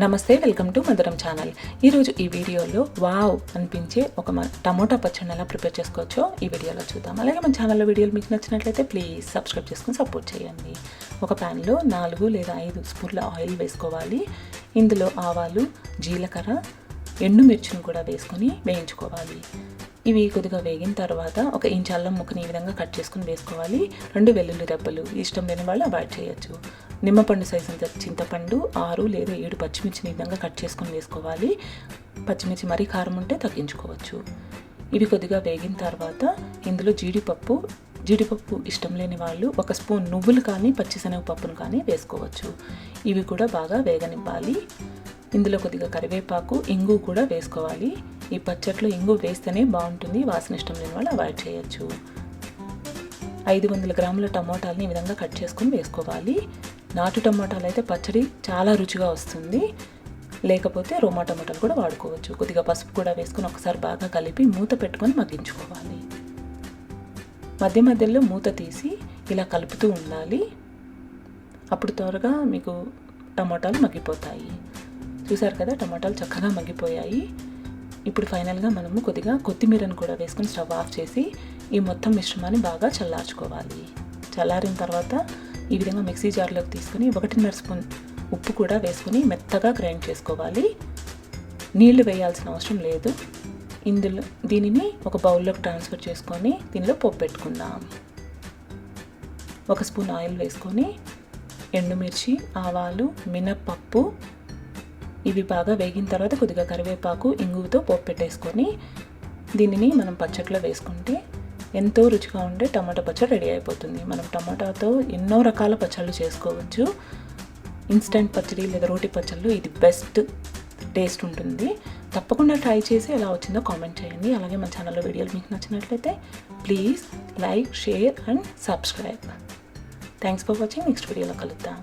నమస్తే, welcome to మధురం channel. ఈరోజు ఈ వీడియోలో వావ్ అనిపించే ఒక టమోటా పచ్చడిని ఎలా ప్రిపేర్ చేసుకోవచ్చో ఈ వీడియోలో చూద్దాం. అలాగే మన ఛానల్లో వీడియోలు మీకు నచ్చినట్లయితే ప్లీజ్ సబ్స్క్రైబ్ చేసుకుని సపోర్ట్ చేయండి. ఒక ప్యాన్లో 4 లేదా 5 స్పూన్ల ఆయిల్ వేసుకోవాలి. ఇందులో ఆవాలు, జీలకర్ర, ఎండుమిర్చిని కూడా వేసుకొని వేయించుకోవాలి. ఇవి కొద్దిగా వేగిన తర్వాత 1 ఇంచ్ అల్లం ముక్కని ఈ విధంగా కట్ చేసుకుని వేసుకోవాలి. 2 వెల్లుల్లి రెబ్బలు, ఇష్టం లేని వాళ్ళు అవాయిడ్ చేయొచ్చు. నిమ్మపండు సైజు చింతపండు, 6 లేదా 7 పచ్చిమిర్చిని ఈ విధంగా కట్ చేసుకొని వేసుకోవాలి. పచ్చిమిర్చి మరీ కారం ఉంటే తగ్గించుకోవచ్చు. ఇవి కొద్దిగా వేగిన తర్వాత ఇందులో జీడిపప్పు ఇష్టం లేని వాళ్ళు 1 స్పూన్ నువ్వులు కానీ పచ్చిశనగపప్పును కానీ వేసుకోవచ్చు. ఇవి కూడా బాగా వేగనివ్వాలి. ఇందులో కొద్దిగా కరివేపాకు, ఇంగు కూడా వేసుకోవాలి. ఈ పచ్చట్లో ఇంగు వేస్తేనే బాగుంటుంది, వాసన ఇష్టం లేని వాళ్ళు అవాయిడ్ చేయొచ్చు. 500 గ్రాముల టమోటాలని ఈ విధంగా కట్ చేసుకొని వేసుకోవాలి. నాటు టమాటాలు అయితే పచ్చడి చాలా రుచిగా వస్తుంది, లేకపోతే రోమా టమాటాలు కూడా వాడుకోవచ్చు. కొద్దిగా పసుపు కూడా వేసుకొని ఒకసారి బాగా కలిపి మూత పెట్టుకొని మగ్గించుకోవాలి. మధ్య మధ్యలో మూత తీసి ఇలా కలుపుతూ ఉండాలి. అప్పుడు త్వరగా మీకు టమాటాలు మగ్గిపోతాయి. చూసారు కదా, టమాటాలు చక్కగా మగ్గిపోయాయి. ఇప్పుడు ఫైనల్గా మనము కొద్దిగా కొత్తిమీరను కూడా వేసుకొని స్టవ్ ఆఫ్ చేసి ఈ మొత్తం మిశ్రమాన్ని బాగా చల్లార్చుకోవాలి. చల్లారిన తర్వాత ఈ విధంగా మిక్సీ జార్లోకి తీసుకొని 1.5 స్పూన్ ఉప్పు కూడా వేసుకొని మెత్తగా గ్రైండ్ చేసుకోవాలి. నీళ్లు వేయాల్సిన అవసరం లేదు. దీనిని ఒక బౌల్లోకి ట్రాన్స్ఫర్ చేసుకొని దీనిలో పోపు పెట్టుకుందాం. 1 స్పూన్ ఆయిల్ వేసుకొని ఎండుమిర్చి, ఆవాలు, మినప్పప్పు ఇవి బాగా వేగిన తర్వాత కొద్దిగా కరివేపాకు, ఇంగువతో పోపు పెట్టేసుకొని దీనిని మనం పచ్చడిలో వేసుకుంటే ఎంతో రుచిగా ఉండే టమాటా పచ్చడి రెడీ అయిపోతుంది. మనం టమాటాతో ఎన్నో రకాల పచ్చళ్ళు చేసుకోవచ్చు. ఇన్స్టెంట్ పచ్చడి లేదా రోటి పచ్చళ్ళు ఇది బెస్ట్ టేస్ట్ ఉంటుంది. తప్పకుండా ట్రై చేసి ఎలా వచ్చిందో కామెంట్ చేయండి. అలాగే మన ఛానల్లో వీడియోలు మీకు నచ్చినట్లయితే please like, share and subscribe. Thanks for watching. Next వీడియోలో కలుద్దాం.